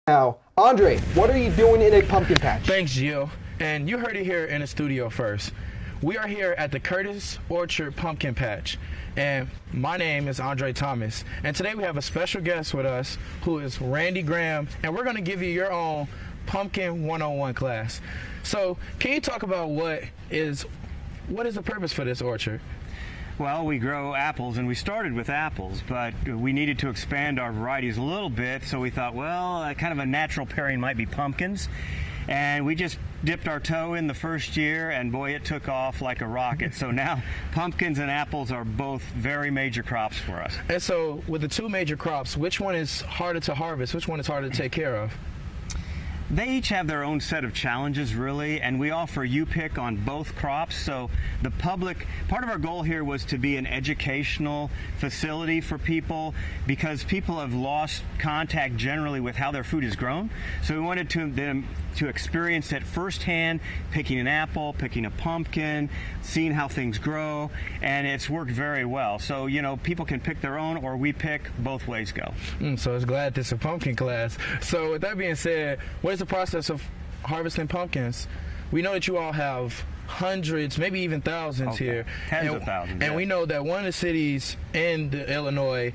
Now, Andre, what are you doing in a pumpkin patch? Thanks, Gio. And you heard it here in the studio first. We are here at the Curtis Orchard Pumpkin Patch. And my name is Andre Thomas. And today we have a special guest with us who is Randy Graham. And we're going to give you your own Pumpkin 101 class. So can you talk about what is the purpose for this orchard? Well, we grow apples, and we started with apples, but we needed to expand our varieties a little bit, so we thought, well, kind of a natural pairing might be pumpkins. And we just dipped our toe in the first year, and boy, it took off like a rocket. So now pumpkins and apples are both very major crops for us. And so with the two major crops, which one is harder to harvest? Which one is harder to take care of? They each have their own set of challenges, really, and we offer U-pick on both crops. So the public, part of our goal here was to be an educational facility for people, because people have lost contact generally with how their food is grown. So we wanted them to experience it firsthand, picking an apple, picking a pumpkin, seeing how things grow, and it's worked very well. So, you know, people can pick their own, or we pick. Both ways go. So it's glad this is a pumpkin class. So with that being said, what is the process of harvesting pumpkins? We know that you all have hundreds, maybe even thousands here. Tens of thousands. And we know that one of the cities in Illinois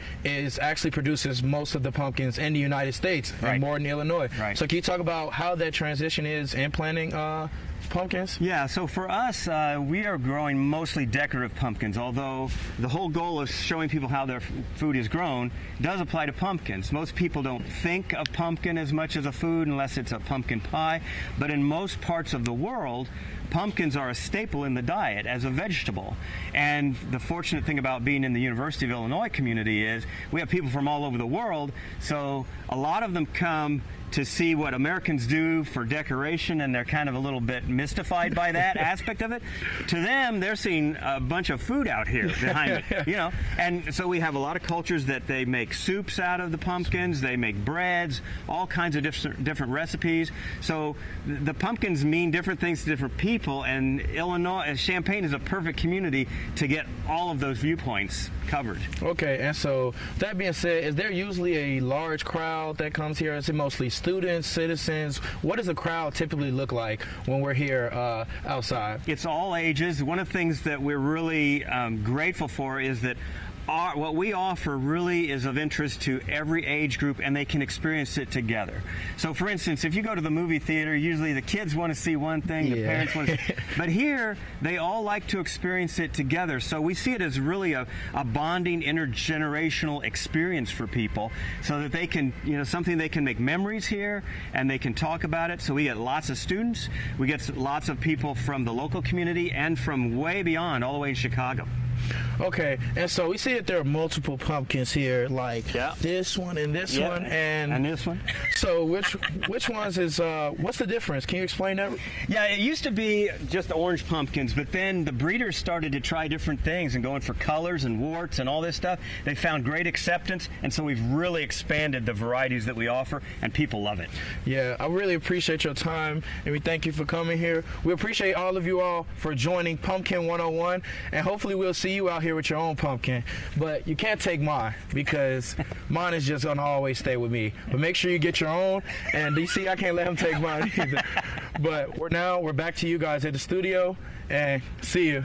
actually produces most of the pumpkins in the United States, right, and more in Illinois. Right. So can you talk about how that transition is in planting pumpkins? Yeah, so for us, we are growing mostly decorative pumpkins, although the whole goal of showing people how their food is grown does apply to pumpkins. Most people don't think of pumpkin as much as a food unless it's a pumpkin pie, but in most parts of the world, pumpkins are a staple in the diet as a vegetable. And the fortunate thing about being in the University of Illinois community is we have people from all over the world, so a lot of them come to see what Americans do for decoration, and they're kind of a little bit mystified by that aspect of it. To them, they're seeing a bunch of food out here behind it, you know. And so we have a lot of cultures that they make soups out of the pumpkins, they make breads, all kinds of different recipes. So the pumpkins mean different things to different people, and Illinois, Champaign is a perfect community to get all of those viewpoints covered. Okay, and so that being said, is there usually a large crowd that comes here? Is it mostly students, citizens? What does a crowd typically look like when we're here outside? It's all ages. One of the things that we're really grateful for is that what we offer really is of interest to every age group, and they can experience it together. So for instance, if you go to the movie theater, usually the kids want to see one thing, the parents want to see, but here they all like to experience it together. So we see it as really a bonding intergenerational experience for people, so that they can, you know, something they can make memories here and they can talk about it. So we get lots of students, we get lots of people from the local community and from way beyond, all the way in Chicago. Okay, and so we see that there are multiple pumpkins here, like this one and this one, and this one. So which ones is what's the difference? Can you explain that? Yeah, it used to be just orange pumpkins, but then the breeders started to try different things and going for colors and warts and all this stuff. They found great acceptance, and so we've really expanded the varieties that we offer, and people love it. Yeah, I really appreciate your time, and we thank you for coming here. We appreciate all of you all for joining Pumpkin 101, and hopefully we'll see you out here with your own pumpkin. But you can't take mine, because mine is just gonna always stay with me. But make sure you get your own, and you see, I can't let him take mine either. But we're back to you guys at the studio, and see you.